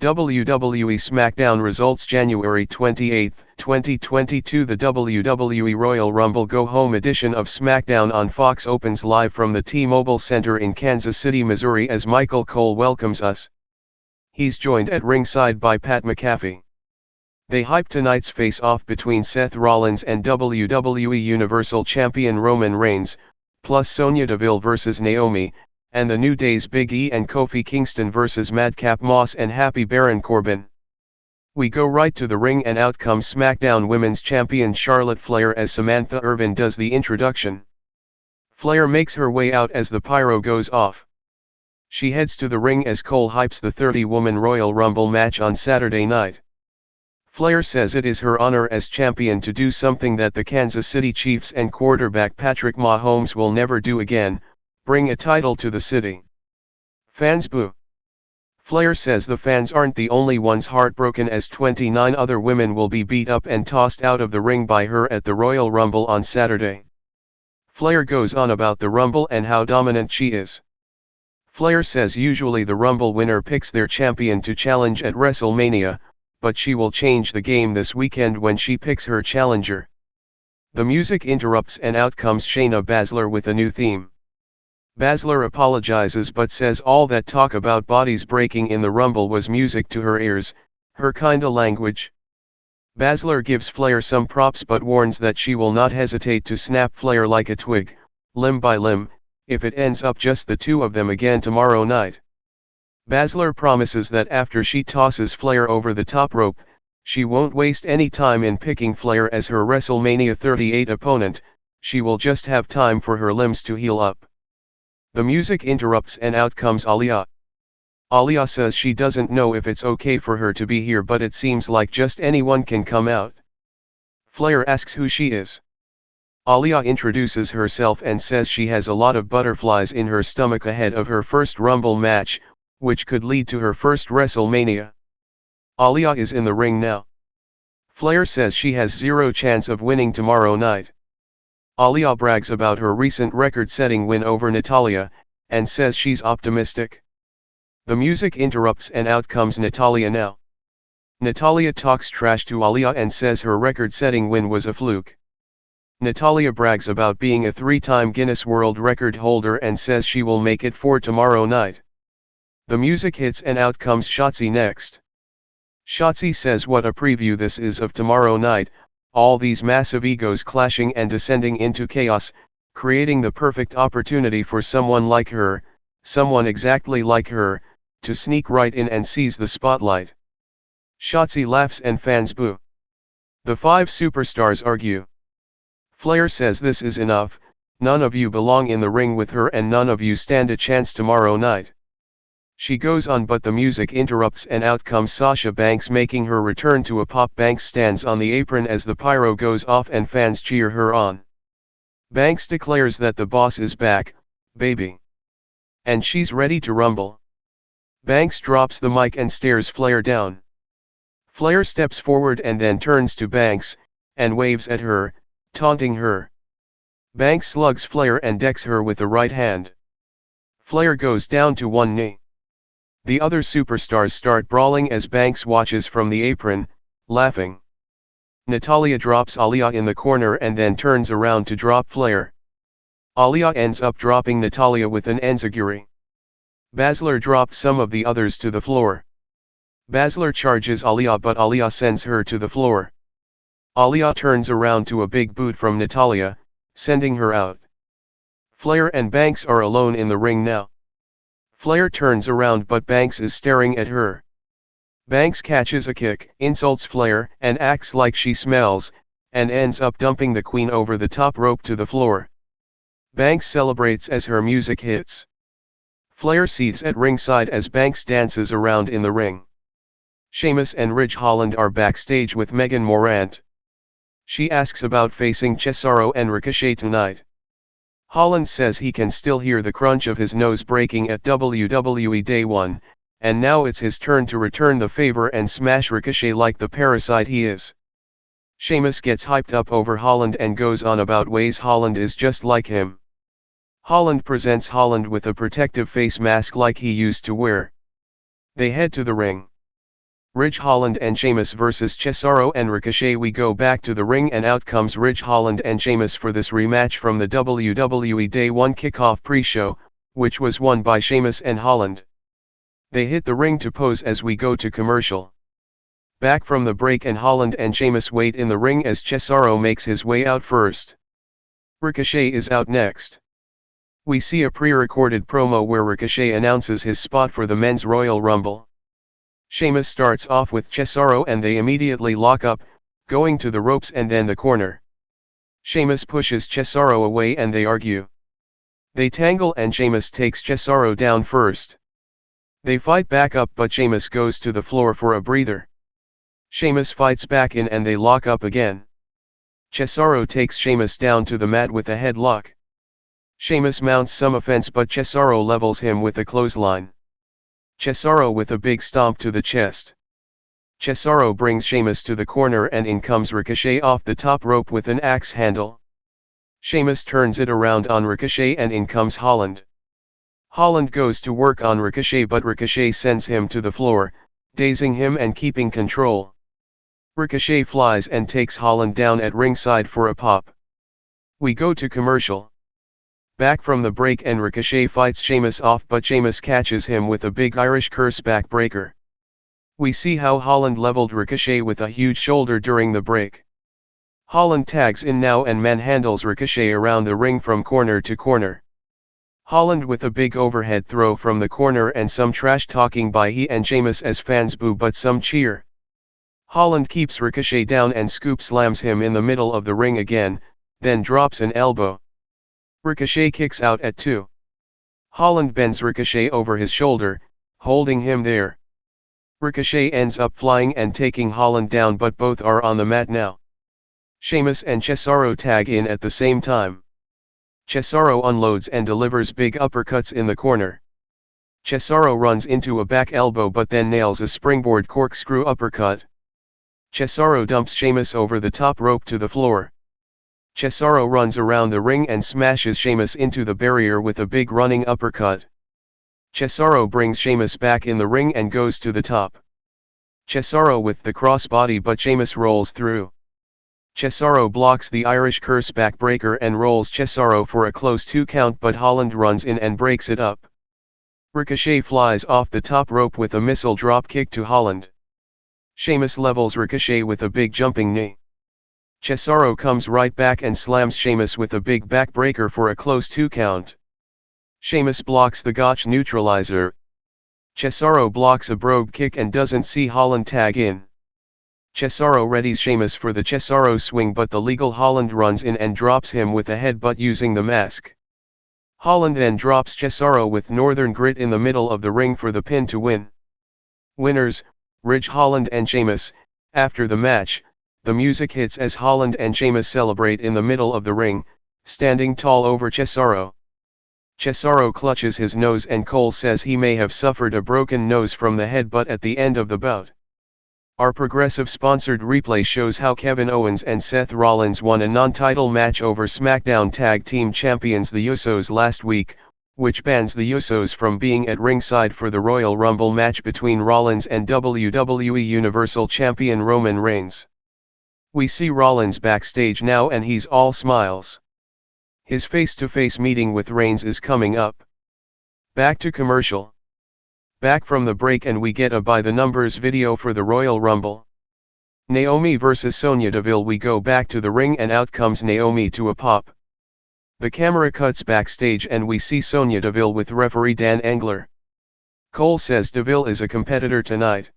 WWE SmackDown Results January 28, 2022. The WWE Royal Rumble Go Home edition of SmackDown on Fox opens live from the T-Mobile Center in Kansas City, Missouri as Michael Cole welcomes us. He's joined at ringside by Pat McAfee. They hype tonight's face-off between Seth Rollins and WWE Universal Champion Roman Reigns, plus Sonya Deville vs Naomi, and the New Day's Big E and Kofi Kingston vs Madcap Moss and Happy Baron Corbin. We go right to the ring and out comes SmackDown Women's Champion Charlotte Flair as Samantha Irvin does the introduction. Flair makes her way out as the pyro goes off. She heads to the ring as Cole hypes the 30-woman Royal Rumble match on Saturday night. Flair says it is her honor as champion to do something that the Kansas City Chiefs and quarterback Patrick Mahomes will never do again, bring a title to the city. Fans boo. Flair says the fans aren't the only ones heartbroken as 29 other women will be beat up and tossed out of the ring by her at the Royal Rumble on Saturday. Flair goes on about the Rumble and how dominant she is. Flair says usually the Rumble winner picks their champion to challenge at WrestleMania, but she will change the game this weekend when she picks her challenger. The music interrupts and out comes Shayna Baszler with a new theme. Baszler apologizes but says all that talk about bodies breaking in the Rumble was music to her ears, her kinda language. Baszler gives Flair some props but warns that she will not hesitate to snap Flair like a twig, limb by limb, if it ends up just the two of them again tomorrow night. Baszler promises that after she tosses Flair over the top rope, she won't waste any time in picking Flair as her WrestleMania 38 opponent, she will just have time for her limbs to heal up. The music interrupts and out comes Aaliyah. Aaliyah says she doesn't know if it's okay for her to be here but it seems like just anyone can come out. Flair asks who she is. Aaliyah introduces herself and says she has a lot of butterflies in her stomach ahead of her first Rumble match, which could lead to her first WrestleMania. Aaliyah is in the ring now. Flair says she has zero chance of winning tomorrow night. Aaliyah brags about her recent record-setting win over Natalya, and says she's optimistic. The music interrupts and out comes Natalya now. Natalya talks trash to Aaliyah and says her record-setting win was a fluke. Natalya brags about being a 3-time Guinness World Record holder and says she will make it for tomorrow night. The music hits and out comes Shotzi next. Shotzi says what a preview this is of tomorrow night, all these massive egos clashing and descending into chaos, creating the perfect opportunity for someone like her, someone exactly like her, to sneak right in and seize the spotlight. Shotzi laughs and fans boo. The 5 superstars argue. Flair says this is enough, none of you belong in the ring with her and none of you stand a chance tomorrow night. She goes on but the music interrupts and out comes Sasha Banks making her return to a pop. Banks stands on the apron as the pyro goes off and fans cheer her on. Banks declares that the boss is back, baby. And she's ready to rumble. Banks drops the mic and stares Flair down. Flair steps forward and then turns to Banks, and waves at her, taunting her. Banks slugs Flair and decks her with the right hand. Flair goes down to one knee. The other superstars start brawling as Banks watches from the apron, laughing. Natalya drops Aaliyah in the corner and then turns around to drop Flair. Aaliyah ends up dropping Natalya with an enziguri. Baszler drops some of the others to the floor. Baszler charges Aaliyah but Aaliyah sends her to the floor. Aaliyah turns around to a big boot from Natalya, sending her out. Flair and Banks are alone in the ring now. Flair turns around but Banks is staring at her. Banks catches a kick, insults Flair and acts like she smells, and ends up dumping the Queen over the top rope to the floor. Banks celebrates as her music hits. Flair sees at ringside as Banks dances around in the ring. Sheamus and Holland are backstage with Megan Morant. She asks about facing Cesaro and Ricochet tonight. Holland says he can still hear the crunch of his nose breaking at WWE Day 1, and now it's his turn to return the favor and smash Ricochet like the parasite he is. Sheamus gets hyped up over Holland and goes on about ways Holland is just like him. Holland presents Holland with a protective face mask like he used to wear. They head to the ring. Ridge Holland and Sheamus vs Cesaro and Ricochet. We go back to the ring and out comes Ridge Holland and Sheamus for this rematch from the WWE Day 1 kickoff pre-show, which was won by Sheamus and Holland. They hit the ring to pose as we go to commercial. Back from the break and Holland and Sheamus wait in the ring as Cesaro makes his way out first. Ricochet is out next. We see a pre-recorded promo where Ricochet announces his spot for the Men's Royal Rumble. Sheamus starts off with Cesaro and they immediately lock up, going to the ropes and then the corner. Sheamus pushes Cesaro away and they argue. They tangle and Sheamus takes Cesaro down first. They fight back up but Sheamus goes to the floor for a breather. Sheamus fights back in and they lock up again. Cesaro takes Sheamus down to the mat with a headlock. Sheamus mounts some offense but Cesaro levels him with a clothesline. Cesaro with a big stomp to the chest. Cesaro brings Sheamus to the corner and in comes Ricochet off the top rope with an axe handle. Sheamus turns it around on Ricochet and in comes Holland. Holland goes to work on Ricochet but Ricochet sends him to the floor, dazing him and keeping control. Ricochet flies and takes Holland down at ringside for a pop. We go to commercial. Back from the break and Ricochet fights Sheamus off but Sheamus catches him with a big Irish curse backbreaker. We see how Holland leveled Ricochet with a huge shoulder during the break. Holland tags in now and manhandles Ricochet around the ring from corner to corner. Holland with a big overhead throw from the corner and some trash talking by he and Sheamus as fans boo but some cheer. Holland keeps Ricochet down and scoop slams him in the middle of the ring again, then drops an elbow. Ricochet kicks out at 2. Holland bends Ricochet over his shoulder, holding him there. Ricochet ends up flying and taking Holland down but both are on the mat now. Sheamus and Cesaro tag in at the same time. Cesaro unloads and delivers big uppercuts in the corner. Cesaro runs into a back elbow but then nails a springboard corkscrew uppercut. Cesaro dumps Sheamus over the top rope to the floor. Cesaro runs around the ring and smashes Sheamus into the barrier with a big running uppercut. Cesaro brings Sheamus back in the ring and goes to the top. Cesaro with the crossbody but Sheamus rolls through. Cesaro blocks the Irish curse backbreaker and rolls Cesaro for a close 2 count but Holland runs in and breaks it up. Ricochet flies off the top rope with a missile drop kick to Holland. Sheamus levels Ricochet with a big jumping knee. Cesaro comes right back and slams Sheamus with a big backbreaker for a close 2 count. Sheamus blocks the Gotch neutralizer. Cesaro blocks a brogue kick and doesn't see Holland tag in. Cesaro readies Sheamus for the Cesaro swing but the legal Holland runs in and drops him with a headbutt using the mask. Holland then drops Cesaro with Northern Grit in the middle of the ring for the pin to win. Winners, Ridge Holland and Sheamus. After the match, the music hits as Holland and Sheamus celebrate in the middle of the ring, standing tall over Cesaro. Cesaro clutches his nose and Cole says he may have suffered a broken nose from the headbutt at the end of the bout. Our Progressive sponsored replay shows how Kevin Owens and Seth Rollins won a non-title match over SmackDown Tag Team Champions the Usos last week, which bans the Usos from being at ringside for the Royal Rumble match between Rollins and WWE Universal Champion Roman Reigns. We see Rollins backstage now and he's all smiles. His face-to-face meeting with Reigns is coming up. Back to commercial. Back from the break and we get a by the numbers video for the Royal Rumble. Naomi vs Sonya Deville. We go back to the ring and out comes Naomi to a pop. The camera cuts backstage and we see Sonya Deville with referee Dan Engler. Cole says Deville is a competitor tonight.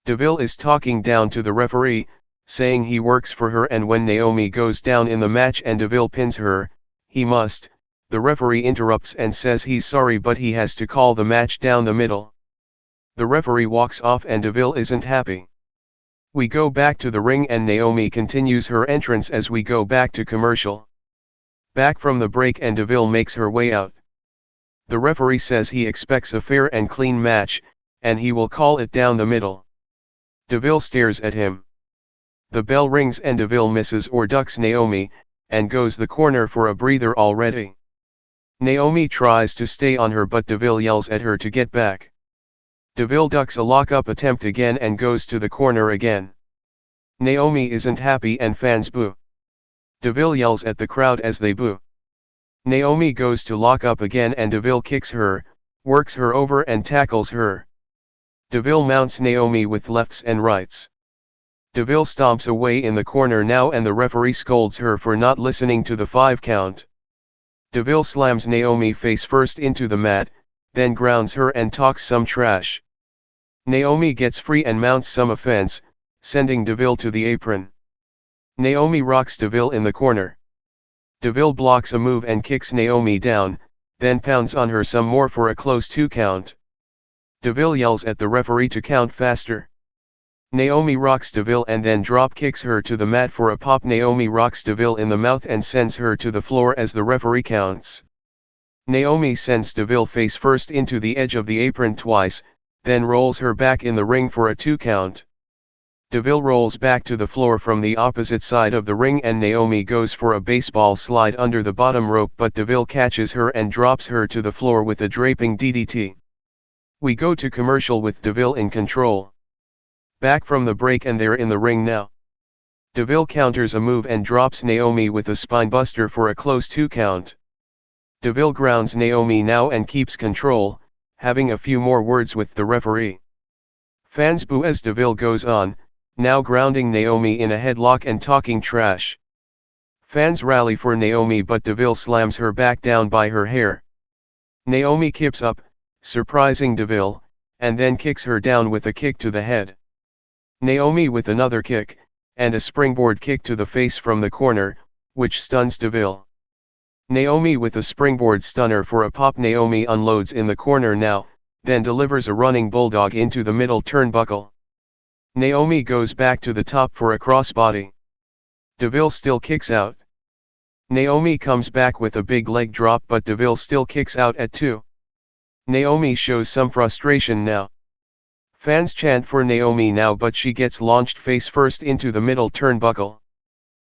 Deville is talking down to the referee, saying he works for her and when Naomi goes down in the match and Deville pins her, he must. The referee interrupts and says he's sorry but he has to call the match down the middle. The referee walks off and Deville isn't happy. We go back to the ring and Naomi continues her entrance as we go back to commercial. Back from the break and Deville makes her way out. The referee says he expects a fair and clean match, and he will call it down the middle. Deville stares at him. The bell rings and Deville misses or ducks Naomi, and goes the corner for a breather already. Naomi tries to stay on her but Deville yells at her to get back. Deville ducks a lock-up attempt again and goes to the corner again. Naomi isn't happy and fans boo. Deville yells at the crowd as they boo. Naomi goes to lock up again and Deville kicks her, works her over and tackles her. Deville mounts Naomi with lefts and rights. Deville stomps away in the corner now and the referee scolds her for not listening to the 5 count. Deville slams Naomi face first into the mat, then grounds her and talks some trash. Naomi gets free and mounts some offense, sending Deville to the apron. Naomi rocks Deville in the corner. Deville blocks a move and kicks Naomi down, then pounds on her some more for a close 2 count. Deville yells at the referee to count faster. Naomi rocks Deville and then drop kicks her to the mat for a pop. Naomi rocks Deville in the mouth and sends her to the floor as the referee counts. Naomi sends Deville face first into the edge of the apron twice, then rolls her back in the ring for a 2 count. Deville rolls back to the floor from the opposite side of the ring and Naomi goes for a baseball slide under the bottom rope, but Deville catches her and drops her to the floor with a draping DDT. We go to commercial with Deville in control. Back from the break and they're in the ring now. Deville counters a move and drops Naomi with a spinebuster for a close 2 count. Deville grounds Naomi now and keeps control, having a few more words with the referee. Fans boo as Deville goes on, now grounding Naomi in a headlock and talking trash. Fans rally for Naomi but Deville slams her back down by her hair. Naomi kips up, surprising Deville, and then kicks her down with a kick to the head. Naomi with another kick, and a springboard kick to the face from the corner, which stuns Deville. Naomi with a springboard stunner for a pop. Naomi unloads in the corner now, then delivers a running bulldog into the middle turnbuckle. Naomi goes back to the top for a crossbody. Deville still kicks out. Naomi comes back with a big leg drop but Deville still kicks out at 2. Naomi shows some frustration now. Fans chant for Naomi now but she gets launched face first into the middle turnbuckle.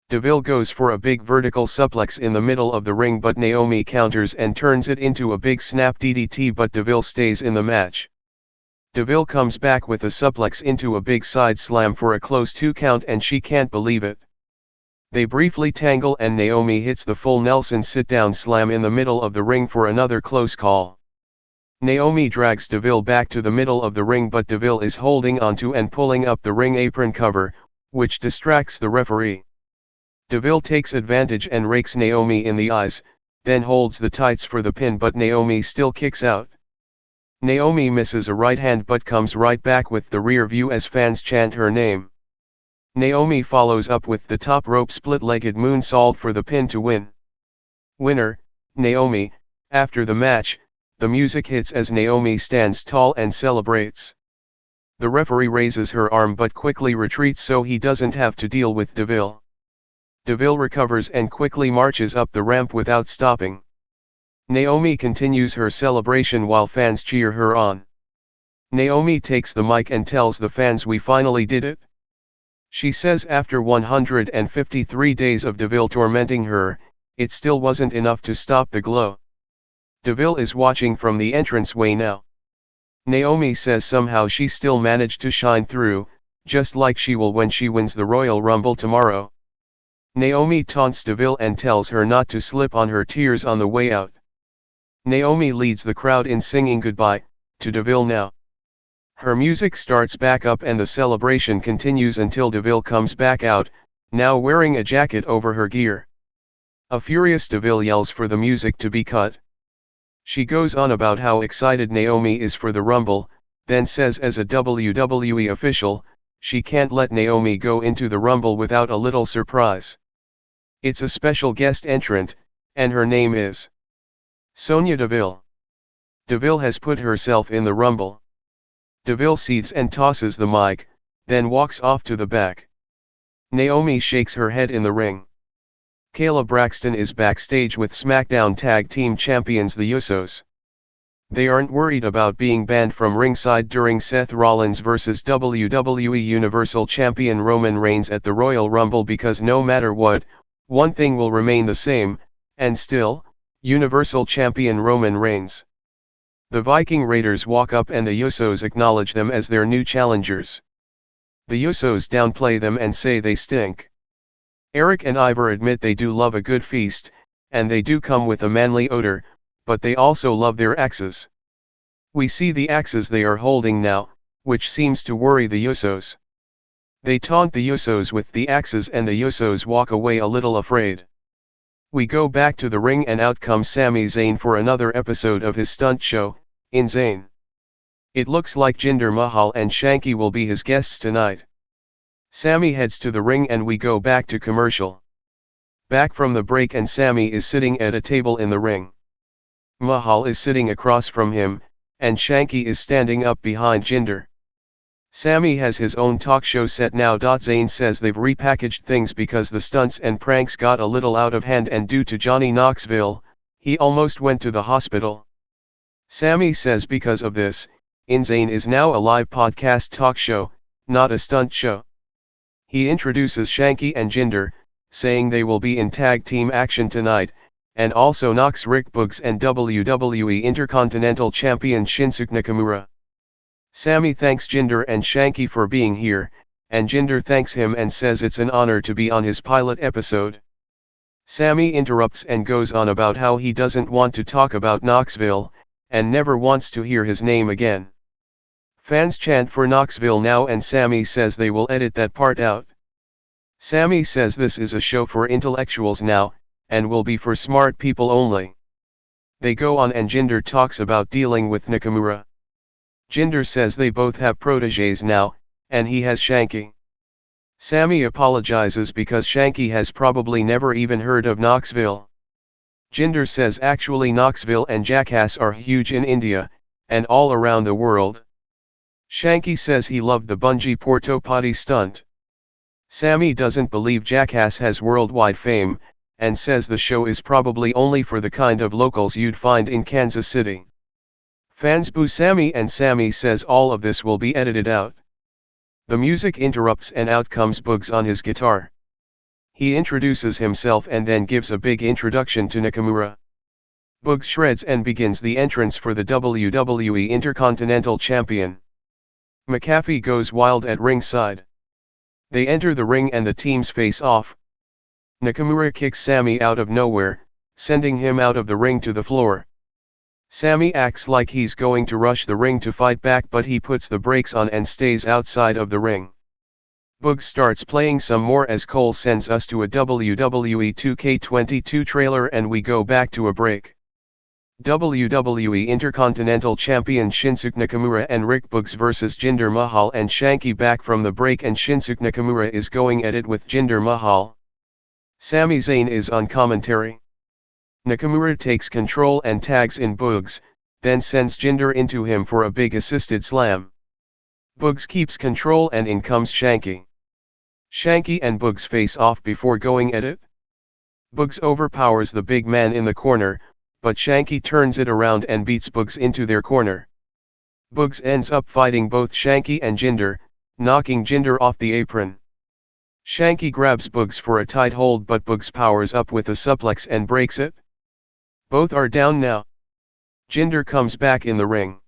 Deville goes for a big vertical suplex in the middle of the ring but Naomi counters and turns it into a big snap DDT but Deville stays in the match. Deville comes back with a suplex into a big side slam for a close 2 count and she can't believe it. They briefly tangle and Naomi hits the full Nelson sit-down slam in the middle of the ring for another close call. Naomi drags Deville back to the middle of the ring but Deville is holding onto and pulling up the ring apron cover, which distracts the referee. Deville takes advantage and rakes Naomi in the eyes, then holds the tights for the pin but Naomi still kicks out. Naomi misses a right hand but comes right back with the rear view as fans chant her name. Naomi follows up with the top rope split-legged moonsault for the pin to win. Winner, Naomi. After the match, the music hits as Naomi stands tall and celebrates. The referee raises her arm but quickly retreats so he doesn't have to deal with Deville. Deville recovers and quickly marches up the ramp without stopping. Naomi continues her celebration while fans cheer her on. Naomi takes the mic and tells the fans we finally did it. She says after 153 days of Deville tormenting her, it still wasn't enough to stop the glow. Deville is watching from the entranceway now. Naomi says somehow she still managed to shine through, just like she will when she wins the Royal Rumble tomorrow. Naomi taunts Deville and tells her not to slip on her tears on the way out. Naomi leads the crowd in singing goodbye to Deville now. Her music starts back up and the celebration continues until Deville comes back out, now wearing a jacket over her gear. A furious Deville yells for the music to be cut. She goes on about how excited Naomi is for the Rumble, then says as a WWE official, she can't let Naomi go into the Rumble without a little surprise. It's a special guest entrant, and her name is Sonya Deville. Deville has put herself in the Rumble. Deville seethes and tosses the mic, then walks off to the back. Naomi shakes her head in the ring. Kayla Braxton is backstage with SmackDown Tag Team Champions the Usos. They aren't worried about being banned from ringside during Seth Rollins vs WWE Universal Champion Roman Reigns at the Royal Rumble because no matter what, one thing will remain the same, and still, Universal Champion Roman Reigns. The Viking Raiders walk up and the Usos acknowledge them as their new challengers. The Usos downplay them and say they stink. Eric and Ivor admit they do love a good feast, and they do come with a manly odor, but they also love their axes. We see the axes they are holding now, which seems to worry the Usos. They taunt the Usos with the axes and the Usos walk away a little afraid. We go back to the ring and out comes Sami Zayn for another episode of his stunt show, Zayn. It looks like Jinder Mahal and Shanky will be his guests tonight. Sami heads to the ring and we go back to commercial. Back from the break and Sami is sitting at a table in the ring. Mahal is sitting across from him, and Shanky is standing up behind Jinder. Sami has his own talk show set now. Zayn says they've repackaged things because the stunts and pranks got a little out of hand and due to Johnny Knoxville, he almost went to the hospital. Sami says because of this, Zayn is now a live podcast talk show, not a stunt show. He introduces Shanky and Jinder, saying they will be in tag team action tonight, and also knocks Rick Boogs and WWE Intercontinental Champion Shinsuke Nakamura. Sami thanks Jinder and Shanky for being here, and Jinder thanks him and says it's an honor to be on his pilot episode. Sami interrupts and goes on about how he doesn't want to talk about Knoxville, and never wants to hear his name again. Fans chant for Knoxville now and Sami says they will edit that part out. Sami says this is a show for intellectuals now, and will be for smart people only. They go on and Jinder talks about dealing with Nakamura. Jinder says they both have protégés now, and he has Shanky. Sami apologizes because Shanky has probably never even heard of Knoxville. Jinder says actually Knoxville and Jackass are huge in India, and all around the world. Shanky says he loved the bungee porta potty stunt. Sami doesn't believe Jackass has worldwide fame, and says the show is probably only for the kind of locals you'd find in Kansas City. Fans boo Sami and Sami says all of this will be edited out. The music interrupts and out comes Boogs on his guitar. He introduces himself and then gives a big introduction to Nakamura. Boogs shreds and begins the entrance for the WWE Intercontinental Champion. McAfee goes wild at ringside. They enter the ring and the teams face off. Nakamura kicks Sami out of nowhere, sending him out of the ring to the floor. Sami acts like he's going to rush the ring to fight back but he puts the brakes on and stays outside of the ring. Boogs starts playing some more as Cole sends us to a WWE 2K22 trailer and we go back to a break. WWE Intercontinental Champion Shinsuke Nakamura and Rick Boogs vs Jinder Mahal and Shanky back from the break and Shinsuke Nakamura is going at it with Jinder Mahal. Sami Zayn is on commentary. Nakamura takes control and tags in Boogs, then sends Jinder into him for a big assisted slam. Boogs keeps control and in comes Shanky. Shanky and Boogs face off before going at it. Boogs overpowers the big man in the corner, but Shanky turns it around and beats Boogs into their corner. Boogs ends up fighting both Shanky and Jinder, knocking Jinder off the apron. Shanky grabs Boogs for a tight hold but Boogs powers up with a suplex and breaks it. Both are down now. Jinder comes back in the ring.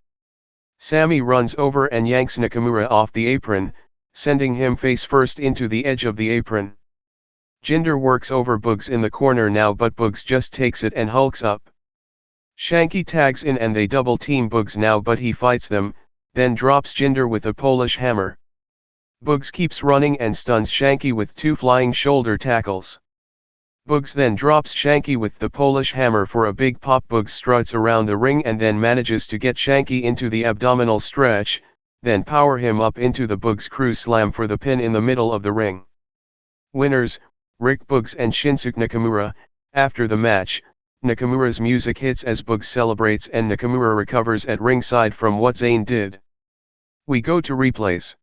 Sami runs over and yanks Nakamura off the apron, sending him face first into the edge of the apron. Jinder works over Boogs in the corner now but Boogs just takes it and hulks up. Shanky tags in and they double team Boogs now but he fights them, then drops Jinder with a Polish hammer. Boogs keeps running and stuns Shanky with two flying shoulder tackles. Boogs then drops Shanky with the Polish hammer for a big pop. Boogs struts around the ring and then manages to get Shanky into the abdominal stretch, then power him up into the Boogs cruise slam for the pin in the middle of the ring. Winners, Rick Boogs and Shinsuke Nakamura. After the match, Nakamura's music hits as Boogs celebrates and Nakamura recovers at ringside from what Zayn did. We go to replays.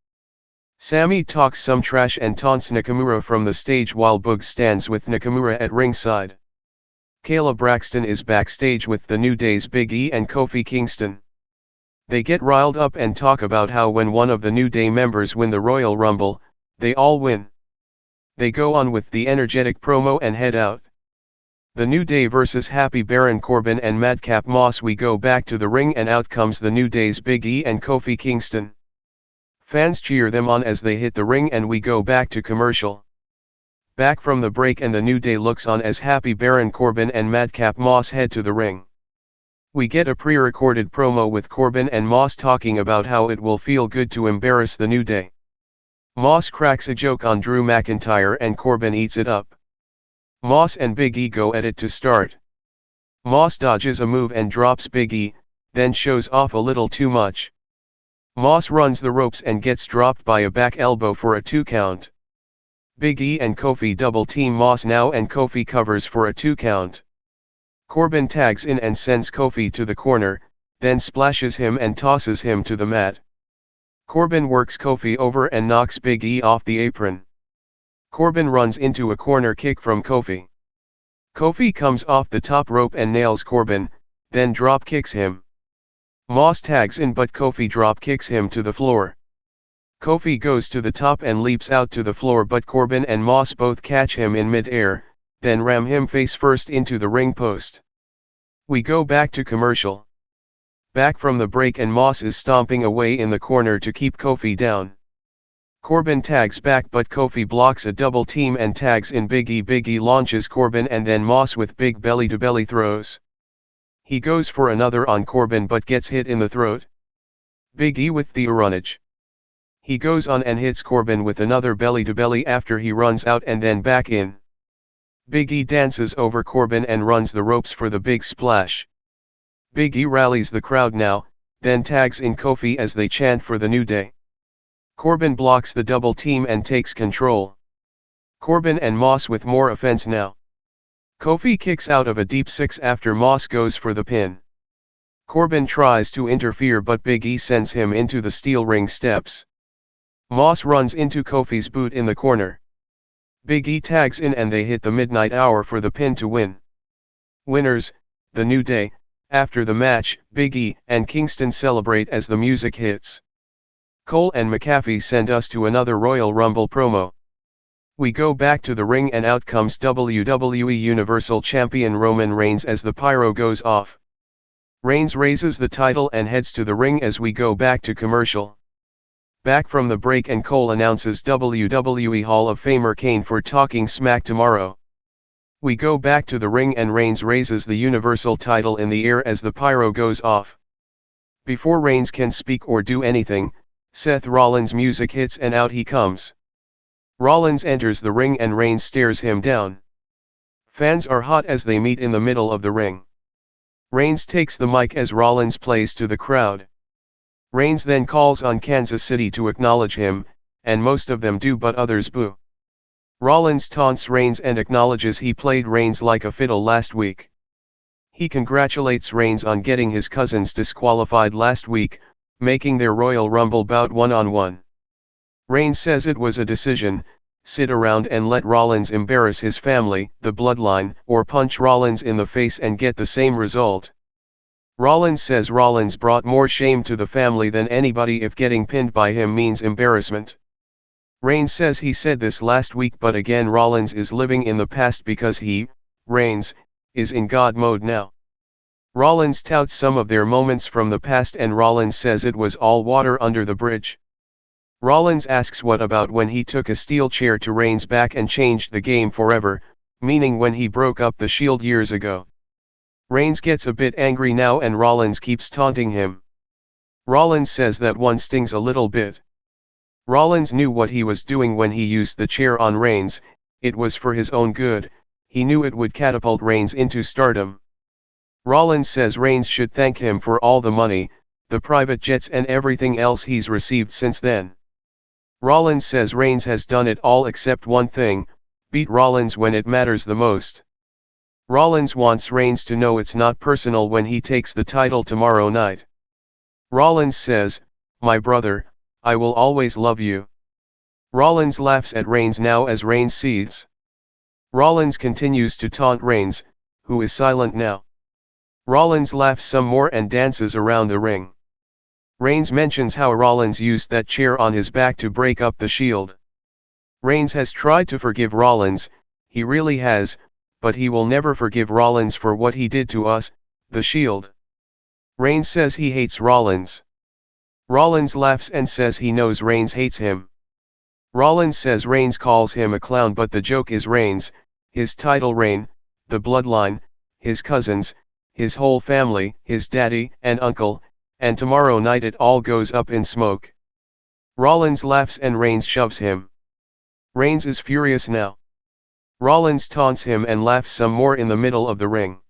Sami talks some trash and taunts Nakamura from the stage while Boogs stands with Nakamura at ringside. Kayla Braxton is backstage with the New Day's Big E and Kofi Kingston. They get riled up and talk about how when one of the New Day members win the Royal Rumble, they all win. They go on with the energetic promo and head out. The New Day vs Happy Baron Corbin and Madcap Moss. We go back to the ring and out comes the New Day's Big E and Kofi Kingston. Fans cheer them on as they hit the ring and we go back to commercial. Back from the break and the New Day looks on as Happy Baron Corbin and Madcap Moss head to the ring. We get a pre-recorded promo with Corbin and Moss talking about how it will feel good to embarrass the New Day. Moss cracks a joke on Drew McIntyre and Corbin eats it up. Moss and Big E go at it to start. Moss dodges a move and drops Big E, then shows off a little too much. Moss runs the ropes and gets dropped by a back elbow for a 2 count. Big E and Kofi double team Moss now and Kofi covers for a 2 count. Corbin tags in and sends Kofi to the corner, then splashes him and tosses him to the mat. Corbin works Kofi over and knocks Big E off the apron. Corbin runs into a corner kick from Kofi. Kofi comes off the top rope and nails Corbin, then drop kicks him. Moss tags in but Kofi drop kicks him to the floor. Kofi goes to the top and leaps out to the floor but Corbin and Moss both catch him in mid-air, then ram him face first into the ring post. We go back to commercial. Back from the break and Moss is stomping away in the corner to keep Kofi down. Corbin tags back but Kofi blocks a double team and tags in Big E. Big E launches Corbin and then Moss with big belly-to-belly throws. He goes for another on Corbin but gets hit in the throat. Big E with the runnage. He goes on and hits Corbin with another belly-to-belly after he runs out and then back in. Big E dances over Corbin and runs the ropes for the big splash. Big E rallies the crowd now, then tags in Kofi as they chant for the New Day. Corbin blocks the double team and takes control. Corbin and Moss with more offense now. Kofi kicks out of a deep 6 after Moss goes for the pin. Corbin tries to interfere but Big E sends him into the steel ring steps. Moss runs into Kofi's boot in the corner. Big E tags in and they hit the midnight hour for the pin to win. Winners, the New Day. After the match, Big E and Kingston celebrate as the music hits. Cole and McAfee send us to another Royal Rumble promo. We go back to the ring and out comes WWE Universal Champion Roman Reigns as the pyro goes off. Reigns raises the title and heads to the ring as we go back to commercial. Back from the break and Cole announces WWE Hall of Famer Kane for talking smack tomorrow. We go back to the ring and Reigns raises the Universal title in the air as the pyro goes off. Before Reigns can speak or do anything, Seth Rollins' music hits and out he comes. Rollins enters the ring and Reigns stares him down. Fans are hot as they meet in the middle of the ring. Reigns takes the mic as Rollins plays to the crowd. Reigns then calls on Kansas City to acknowledge him, and most of them do but others boo. Rollins taunts Reigns and acknowledges he played Reigns like a fiddle last week. He congratulates Reigns on getting his cousins disqualified last week, making their Royal Rumble bout one-on-one. Reigns says it was a decision, sit around and let Rollins embarrass his family, the bloodline, or punch Rollins in the face and get the same result. Rollins says Rollins brought more shame to the family than anybody if getting pinned by him means embarrassment. Reigns says he said this last week but again Rollins is living in the past because he, Reigns, is in God mode now. Rollins touts some of their moments from the past and Rollins says it was all water under the bridge. Rollins asks what about when he took a steel chair to Reigns' back and changed the game forever, meaning when he broke up the Shield years ago. Reigns gets a bit angry now and Rollins keeps taunting him. Rollins says that one stings a little bit. Rollins knew what he was doing when he used the chair on Reigns, it was for his own good, he knew it would catapult Reigns into stardom. Rollins says Reigns should thank him for all the money, the private jets and everything else he's received since then. Rollins says Reigns has done it all except one thing, beat Rollins when it matters the most. Rollins wants Reigns to know it's not personal when he takes the title tomorrow night. Rollins says, "My brother, I will always love you." Rollins laughs at Reigns now as Reigns seethes. Rollins continues to taunt Reigns, who is silent now. Rollins laughs some more and dances around the ring. Reigns mentions how Rollins used that chair on his back to break up the Shield. Reigns has tried to forgive Rollins, he really has, but he will never forgive Rollins for what he did to us, the Shield. Reigns says he hates Rollins. Rollins laughs and says he knows Reigns hates him. Rollins says Reigns calls him a clown, but the joke is Reigns, his title reign, the bloodline, his cousins, his whole family, his daddy and uncle, and tomorrow night it all goes up in smoke. Rollins laughs and Reigns shoves him. Reigns is furious now. Rollins taunts him and laughs some more in the middle of the ring.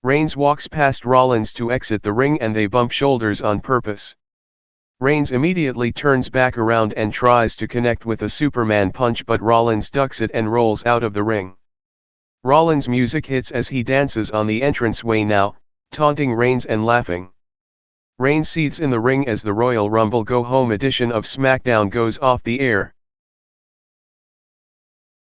Reigns walks past Rollins to exit the ring and they bump shoulders on purpose. Reigns immediately turns back around and tries to connect with a Superman punch, but Rollins ducks it and rolls out of the ring. Rollins' music hits as he dances on the entranceway now, taunting Reigns and laughing. Reigns seethes in the ring as the Royal Rumble Go Home edition of SmackDown goes off the air.